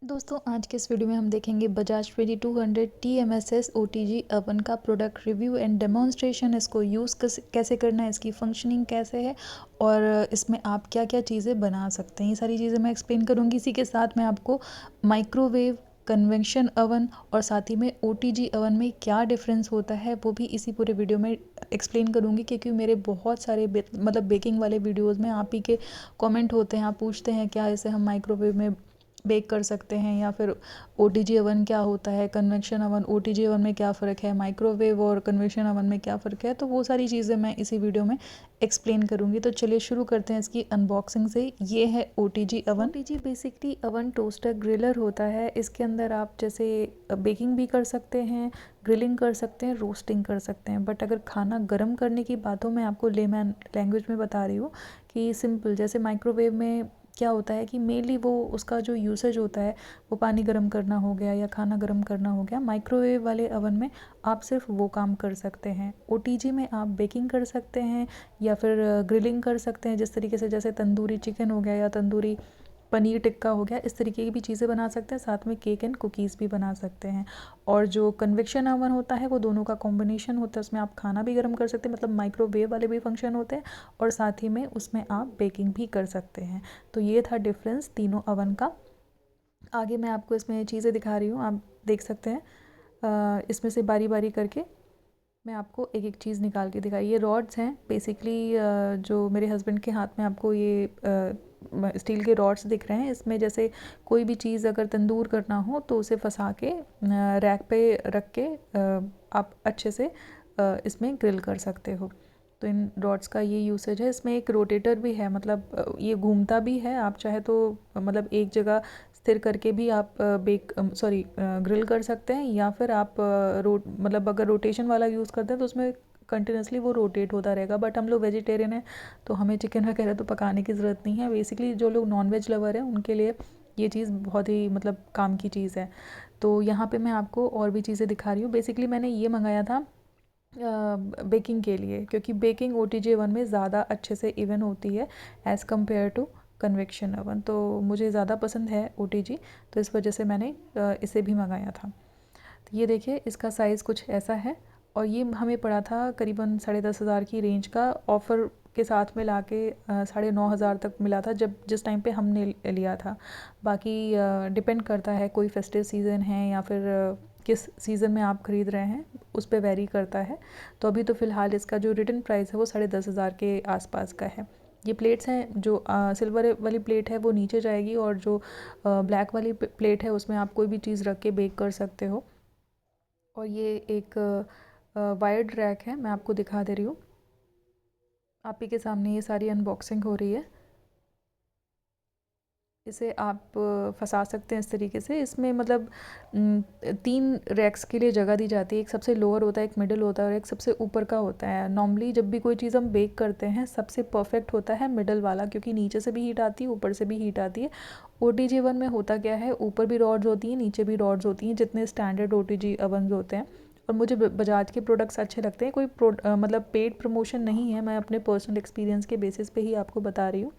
दोस्तों आज के इस वीडियो में हम देखेंगे बजाज 2200 TMSS OTG ओवन का प्रोडक्ट रिव्यू एंड डेमोन्स्ट्रेशन। इसको यूज़ कैसे करना है, इसकी फंक्शनिंग कैसे है और इसमें आप क्या क्या चीज़ें बना सकते हैं, ये सारी चीज़ें मैं एक्सप्लेन करूँगी। इसी के साथ मैं आपको माइक्रोवेव, कन्वेक्शन ओवन और साथ ही में OTG ओवन में क्या डिफरेंस होता है वो भी इसी पूरे वीडियो में एक्सप्लेन करूँगी। क्योंकि मेरे बहुत सारे बेकिंग वाले वीडियोज़ में आप ही के कॉमेंट होते हैं, आप पूछते हैं क्या इसे हम माइक्रोवेव में बेक कर सकते हैं या फिर OTG ओवन क्या होता है, कन्वेक्शन ओवन OTG ओवन में क्या फ़र्क है, माइक्रोवेव और कन्वेक्शन ओवन में क्या फ़र्क है, तो वो सारी चीज़ें मैं इसी वीडियो में एक्सप्लेन करूँगी। तो चलिए शुरू करते हैं इसकी अनबॉक्सिंग से। ये है OTG oven. OTG basically oven toaster griller होता है। इसके अंदर आप जैसे बेकिंग भी कर सकते हैं, ग्रिलिंग कर सकते हैं, रोस्टिंग कर सकते हैं। बट अगर खाना गर्म करने की बात हो, मैं आपको लेमैन लैंग्वेज में बता रही हूँ कि सिंपल जैसे माइक्रोवेव में क्या होता है कि मेनली वो उसका जो यूसेज होता है वो पानी गर्म करना हो गया या खाना गर्म करना हो गया। माइक्रोवेव वाले ओवन में आप सिर्फ वो काम कर सकते हैं। OTG में आप बेकिंग कर सकते हैं या फिर ग्रिलिंग कर सकते हैं, जिस तरीके से जैसे तंदूरी चिकन हो गया या तंदूरी पनीर टिक्का हो गया, इस तरीके की भी चीज़ें बना सकते हैं। साथ में केक एंड कुकीज़ भी बना सकते हैं। और जो कन्वेक्शन ओवन होता है वो दोनों का कॉम्बिनेशन होता है। उसमें आप खाना भी गर्म कर सकते हैं, मतलब माइक्रोवेव वाले भी फंक्शन होते हैं और साथ ही में उसमें आप बेकिंग भी कर सकते हैं। तो ये था डिफरेंस तीनों ओवन का। आगे मैं आपको इसमें चीज़ें दिखा रही हूँ, आप देख सकते हैं। इसमें से बारी बारी करके मैं आपको एक एक चीज़ निकाल के दिखाई। ये रॉड्स हैं बेसिकली, जो मेरे हस्बैंड के हाथ में आपको ये स्टील के रॉड्स दिख रहे हैं। इसमें जैसे कोई भी चीज़ अगर तंदूर करना हो तो उसे फंसा के रैक पे रख के आप अच्छे से इसमें ग्रिल कर सकते हो। तो इन रॉड्स का ये यूसेज है। इसमें एक रोटेटर भी है, मतलब ये घूमता भी है। आप चाहे तो मतलब एक जगह स्थिर करके भी आप ग्रिल कर सकते हैं, या फिर आप मतलब अगर रोटेशन वाला यूज़ करते हैं तो उसमें कंटिन्यूसली वो रोटेट होता रहेगा। बट हम लोग वेजिटेरियन हैं तो हमें चिकन वगैरह तो पकाने की ज़रूरत नहीं है। बेसिकली जो लोग नॉन वेज लवर हैं उनके लिए ये चीज़ बहुत ही मतलब काम की चीज़ है। तो यहाँ पे मैं आपको और भी चीज़ें दिखा रही हूँ। बेसिकली मैंने ये मंगाया था बेकिंग के लिए, क्योंकि बेकिंग OTG ओवन में ज़्यादा अच्छे से इवन होती है as compared to convection oven. तो मुझे ज़्यादा पसंद है OTG, तो इस वजह से मैंने इसे भी मंगाया था। तो ये देखिए इसका साइज़ कुछ ऐसा है और ये हमें पड़ा था करीबन 10,500 की रेंज का। ऑफ़र के साथ में लाके 9,500 तक मिला था जब जिस टाइम पे हमने लिया था। बाकी डिपेंड करता है, कोई फेस्टिव सीज़न है या फिर किस सीज़न में आप ख़रीद रहे हैं उस पे वेरी करता है। तो अभी तो फ़िलहाल इसका जो रिटर्न प्राइस है वो 10,500 के आसपास का है। ये प्लेट्स हैं, जो सिल्वर वाली प्लेट है वो नीचे जाएगी और जो ब्लैक वाली प्लेट है उसमें आप कोई भी चीज़ रख के बेक कर सकते हो। और ये एक वायर्ड रैक है, मैं आपको दिखा दे रही हूँ। आप ही के सामने ये सारी अनबॉक्सिंग हो रही है। इसे आप फंसा सकते हैं इस तरीके से। इसमें मतलब 3 रैक्स के लिए जगह दी जाती है। एक सबसे लोअर होता है, एक मिडिल होता है और एक सबसे ऊपर का होता है। नॉर्मली जब भी कोई चीज़ हम बेक करते हैं सबसे परफेक्ट होता है मिडिल वाला, क्योंकि नीचे से भी हीट आती है, ऊपर से भी हीट आती है। OTG ओवन में होता क्या है, ऊपर भी रॉड्स होती हैं, नीचे भी रॉड्स होती हैं, जितने स्टैंडर्ड OTG ओवन होते हैं। और मुझे बजाज के प्रोडक्ट्स अच्छे लगते हैं। कोई मतलब पेड प्रमोशन नहीं है, मैं अपने पर्सनल एक्सपीरियंस के बेसिस पे ही आपको बता रही हूँ।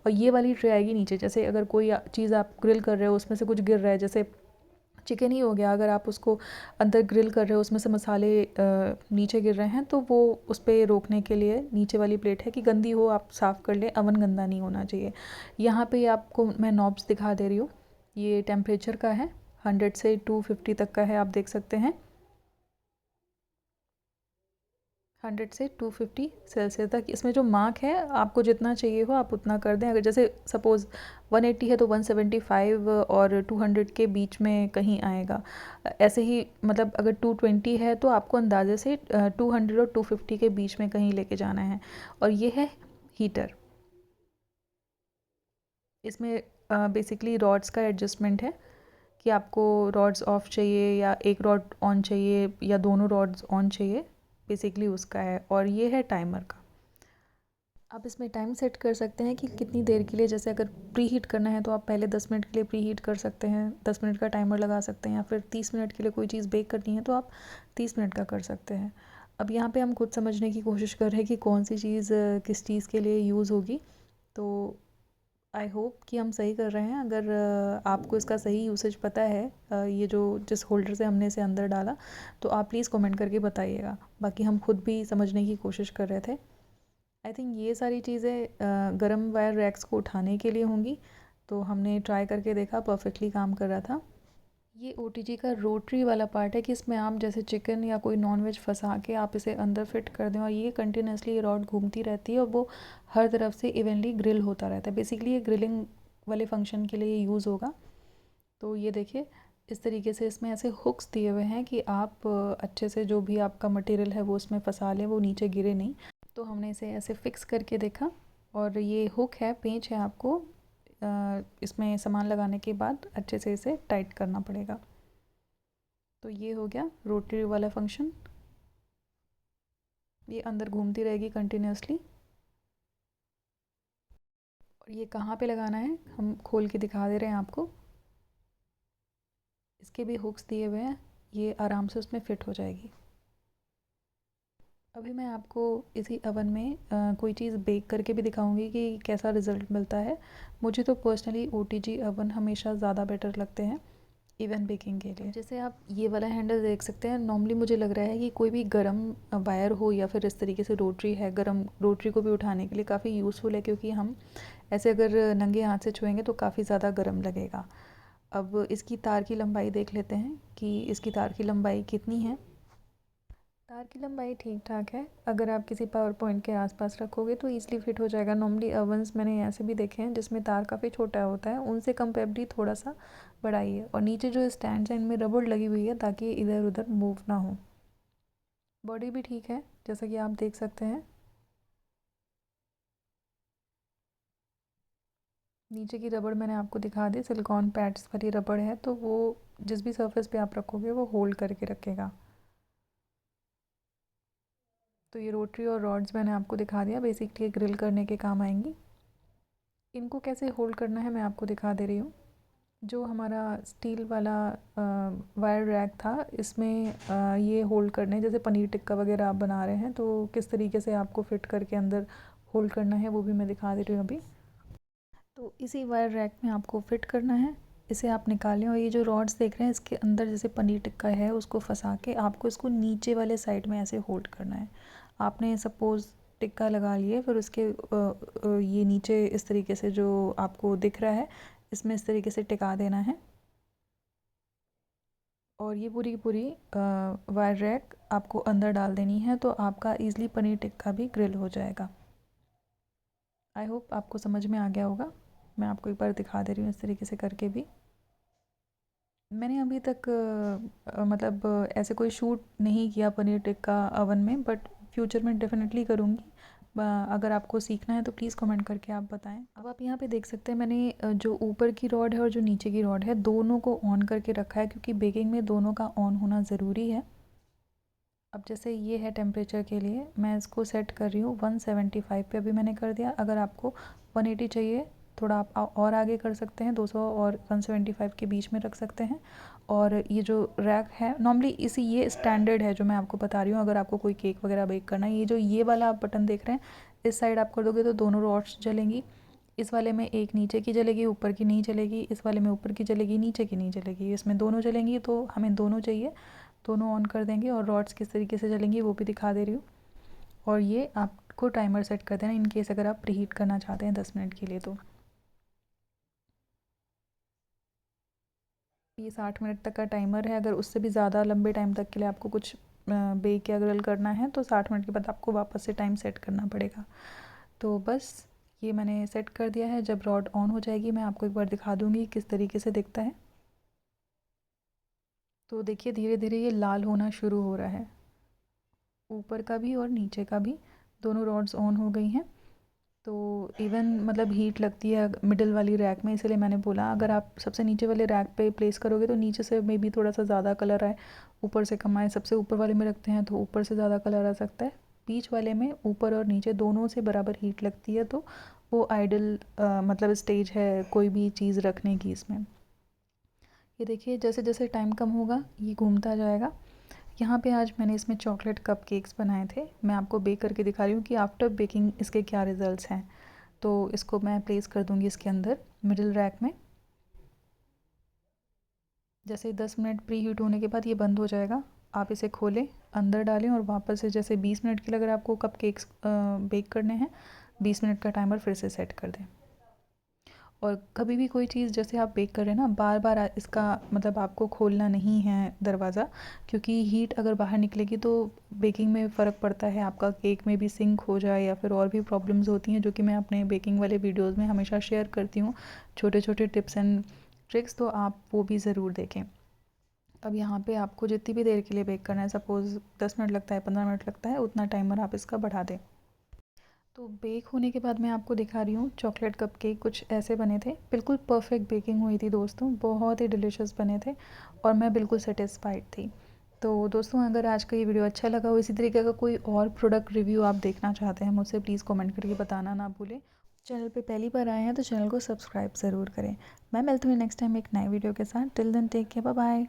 और ये वाली ट्रे आएगी नीचे, जैसे अगर कोई चीज़ आप ग्रिल कर रहे हो उसमें से कुछ गिर रहा है, जैसे चिकन ही हो गया, अगर आप उसको अंदर ग्रिल कर रहे हो उसमें से मसाले नीचे गिर रहे हैं तो वो उस पर रोकने के लिए नीचे वाली प्लेट है कि गंदी हो आप साफ़ कर लें, अवन गंदा नहीं होना चाहिए। यहाँ पे आपको मैं नॉब्स दिखा दे रही हूँ। ये टेम्परेचर का है, 100 से 250 तक का है, आप देख सकते हैं। 100 से 250 सेल्सियस तक। इसमें जो मार्क है आपको जितना चाहिए हो आप उतना कर दें। अगर जैसे सपोज़ 180 है तो 175 और 200 के बीच में कहीं आएगा। ऐसे ही मतलब अगर 220 है तो आपको अंदाजे से 200 और 250 के बीच में कहीं लेके जाना है। और ये है हीटर। इसमें बेसिकली रॉड्स का एडजस्टमेंट है कि आपको रॉड्स ऑफ चाहिए या एक रॉड ऑन चाहिए या दोनों रॉड्स ऑन चाहिए, बेसिकली उसका है। और ये है टाइमर का। आप इसमें टाइम सेट कर सकते हैं कि कितनी देर के लिए, जैसे अगर प्री हीट करना है तो आप पहले 10 मिनट के लिए प्री हीट कर सकते हैं, 10 मिनट का टाइमर लगा सकते हैं। या फिर 30 मिनट के लिए कोई चीज़ बेक करनी है तो आप 30 मिनट का कर सकते हैं। अब यहाँ पे हम खुद समझने की कोशिश कर रहे हैं कि कौन सी चीज़ किस चीज़ के लिए यूज़ होगी। तो आई होप कि हम सही कर रहे हैं। अगर आपको इसका सही यूसेज पता है, ये जो जिस होल्डर से हमने इसे अंदर डाला, तो आप प्लीज़ कमेंट करके बताइएगा। बाकी हम खुद भी समझने की कोशिश कर रहे थे। आई थिंक ये सारी चीज़ें गर्म वायर रैक्स को उठाने के लिए होंगी। तो हमने ट्राई करके देखा, परफेक्टली काम कर रहा था। ये ओटीजी का रोटरी वाला पार्ट है कि इसमें आप जैसे चिकन या कोई नॉनवेज फंसा के आप इसे अंदर फिट कर दें और ये कंटिन्यूसली ये रॉड घूमती रहती है और वो हर तरफ से इवनली ग्रिल होता रहता है। बेसिकली ये ग्रिलिंग वाले फंक्शन के लिए यूज़ होगा। तो ये देखिए, इस तरीके से इसमें ऐसे हुक्स दिए हुए हैं कि आप अच्छे से जो भी आपका मटेरियल है वो उसमें फंसा लें, वो नीचे गिरे नहीं। तो हमने इसे ऐसे फिक्स करके देखा और ये हुक है, पेंच है, आपको इसमें सामान लगाने के बाद अच्छे से इसे टाइट करना पड़ेगा। तो ये हो गया रोटरी वाला फंक्शन। ये अंदर घूमती रहेगी कंटिन्यूसली। और ये कहाँ पे लगाना है हम खोल के दिखा दे रहे हैं आपको। इसके भी हुक्स दिए हुए हैं, ये आराम से उसमें फिट हो जाएगी। अभी मैं आपको इसी अवन में कोई चीज़ बेक करके भी दिखाऊंगी कि कैसा रिज़ल्ट मिलता है। मुझे तो पर्सनली ओटीजी अवन हमेशा ज़्यादा बेटर लगते हैं इवन बेकिंग के लिए। जैसे आप ये वाला हैंडल देख सकते हैं, नॉर्मली मुझे लग रहा है कि कोई भी गर्म वायर हो या फिर इस तरीके से रोटरी है, गर्म रोटरी को भी उठाने के लिए काफ़ी यूज़फुल है, क्योंकि हम ऐसे अगर नंगे हाथ से छुएंगे तो काफ़ी ज़्यादा गर्म लगेगा। अब इसकी तार की लंबाई देख लेते हैं कि इसकी तार की लंबाई कितनी है। तार की लंबाई ठीक ठाक है। अगर आप किसी पावर पॉइंट के आसपास रखोगे तो ईज़िली फिट हो जाएगा। नॉर्मली अवन्स मैंने ऐसे भी देखे हैं जिसमें तार काफ़ी छोटा होता है, उनसे कंपेरेबली थोड़ा सा बड़ा ही है। और नीचे जो स्टैंड्स हैं इनमें रबड़ लगी हुई है ताकि ये इधर उधर मूव ना हो। बॉडी भी ठीक है जैसा कि आप देख सकते हैं। नीचे की रबड़ मैंने आपको दिखा दी, सिलिकॉन पैड्स वाली रबड़ है, तो वो जिस भी सरफेस पे आप रखोगे वो होल्ड करके रखेगा। तो ये रोटरी और रॉड्स मैंने आपको दिखा दिया, बेसिकली ग्रिल करने के काम आएंगी। इनको कैसे होल्ड करना है मैं आपको दिखा दे रही हूँ। जो हमारा स्टील वाला वायर रैक था, इसमें ये होल्ड करने, जैसे पनीर टिक्का वगैरह आप बना रहे हैं तो किस तरीके से आपको फिट करके अंदर होल्ड करना है वो भी मैं दिखा दे रही हूँ अभी। तो इसी वायर रैक में आपको फिट करना है। इसे आप निकालें और ये जो रॉड्स देख रहे हैं इसके अंदर जैसे पनीर टिक्का है उसको फंसा के आपको इसको नीचे वाले साइड में ऐसे होल्ड करना है। आपने सपोज़ टिक्का लगा लिए, फिर उसके ये नीचे इस तरीके से जो आपको दिख रहा है इसमें इस तरीके से टिका देना है। और ये पूरी की पूरी वायर रैक आपको अंदर डाल देनी है, तो आपका ईज़िली पनीर टिक्का भी ग्रिल हो जाएगा। आई होप आपको समझ में आ गया होगा। मैं आपको एक बार दिखा दे रही हूँ इस तरीके से करके भी। मैंने अभी तक मतलब ऐसे कोई शूट नहीं किया पनीर टिक्का अवन में, बट फ्यूचर में डेफिनेटली करूँगी। अगर आपको सीखना है तो प्लीज़ कमेंट करके आप बताएं। अब आप यहाँ पे देख सकते हैं मैंने जो ऊपर की रॉड है और जो नीचे की रॉड है दोनों को ऑन करके रखा है, क्योंकि बेकिंग में दोनों का ऑन होना ज़रूरी है। अब जैसे ये है टेम्परेचर के लिए, मैं इसको सेट कर रही हूँ 175 पे अभी मैंने कर दिया। अगर आपको 180 चाहिए थोड़ा आप और आगे कर सकते हैं, 200 और 175 के बीच में रख सकते हैं। और ये जो रैक है नॉर्मली इसी ये स्टैंडर्ड है जो मैं आपको बता रही हूँ। अगर आपको कोई केक वगैरह बेक करना है, ये जो ये वाला आप बटन देख रहे हैं इस साइड आप कर दोगे तो दोनों रॉड्स जलेंगी। इस वाले में एक नीचे की जलेगी, ऊपर की नहीं जलेगी। इस वाले में ऊपर की जलेगी, नीचे की नहीं जलेगी। इसमें दोनों जलेंगी, तो हमें दोनों चाहिए, दोनों ऑन कर देंगे। और रॉड्स किस तरीके से जलेंगी वो भी दिखा दे रही हूँ। और ये आपको टाइमर सेट कर देना इन केस अगर आप प्रीहीट करना चाहते हैं 10 मिनट के लिए। तो ये 60 मिनट तक का टाइमर है। अगर उससे भी ज़्यादा लंबे टाइम तक के लिए आपको कुछ बेक या ग्रिल करना है तो 60 मिनट के बाद आपको वापस से टाइम सेट करना पड़ेगा। तो बस ये मैंने सेट कर दिया है। जब रॉड ऑन हो जाएगी मैं आपको एक बार दिखा दूँगी किस तरीके से दिखता है। तो देखिए धीरे धीरे ये लाल होना शुरू हो रहा है, ऊपर का भी और नीचे का भी, दोनों रॉड्स ऑन हो गई हैं। तो इवन मतलब हीट लगती है मिडिल वाली रैक में, इसलिए मैंने बोला अगर आप सबसे नीचे वाले रैक पे प्लेस करोगे तो नीचे से मे बी थोड़ा सा ज़्यादा कलर आए, ऊपर से कम आए। सबसे ऊपर वाले में रखते हैं तो ऊपर से ज़्यादा कलर आ सकता है। बीच वाले में ऊपर और नीचे दोनों से बराबर हीट लगती है, तो वो आइडल मतलब स्टेज है कोई भी चीज़ रखने की इसमें। ये देखिए जैसे जैसे टाइम कम होगा ये घूमता जाएगा। यहाँ पे आज मैंने इसमें चॉकलेट कप केक्स बनाए थे। मैं आपको बेक करके दिखा रही हूँ कि आफ्टर बेकिंग इसके क्या रिज़ल्ट्स हैं। तो इसको मैं प्लेस कर दूँगी इसके अंदर मिडिल रैक में। जैसे 10 मिनट प्री हीट होने के बाद ये बंद हो जाएगा, आप इसे खोलें, अंदर डालें और वापस से जैसे 20 मिनट के लिए अगर आपको कपकेक्स बेक करने हैं, 20 मिनट का टाइमर फिर से सेट कर दें। और कभी भी कोई चीज़ जैसे आप बेक कर रहे हैं ना, बार बार इसका मतलब आपको खोलना नहीं है दरवाज़ा, क्योंकि हीट अगर बाहर निकलेगी तो बेकिंग में फ़र्क पड़ता है, आपका केक में भी सिंक हो जाए या फिर और भी प्रॉब्लम्स होती हैं, जो कि मैं अपने बेकिंग वाले वीडियोज़ में हमेशा शेयर करती हूँ, छोटे छोटे टिप्स एंड ट्रिक्स, तो आप वो भी ज़रूर देखें। अब यहाँ पे आपको जितनी भी देर के लिए बेक करना है, सपोज़ 10 मिनट लगता है, 15 मिनट लगता है, उतना टाइमर आप इसका बढ़ा दें। तो बेक होने के बाद मैं आपको दिखा रही हूँ चॉकलेट कपकेक कुछ ऐसे बने थे, बिल्कुल परफेक्ट बेकिंग हुई थी दोस्तों, बहुत ही डिलीशियस बने थे और मैं बिल्कुल सेटिस्फाइड थी। तो दोस्तों, अगर आज का ये वीडियो अच्छा लगा हो, इसी तरीके का कोई और प्रोडक्ट रिव्यू आप देखना चाहते हैं मुझसे, प्लीज़ कमेंट करके बताना ना भूलें। चैनल पे पहली बार आए हैं तो चैनल को सब्सक्राइब ज़रूर करें। मैं मिलती हूँ नेक्स्ट टाइम एक नए वीडियो के साथ। Till then take care, bye bye.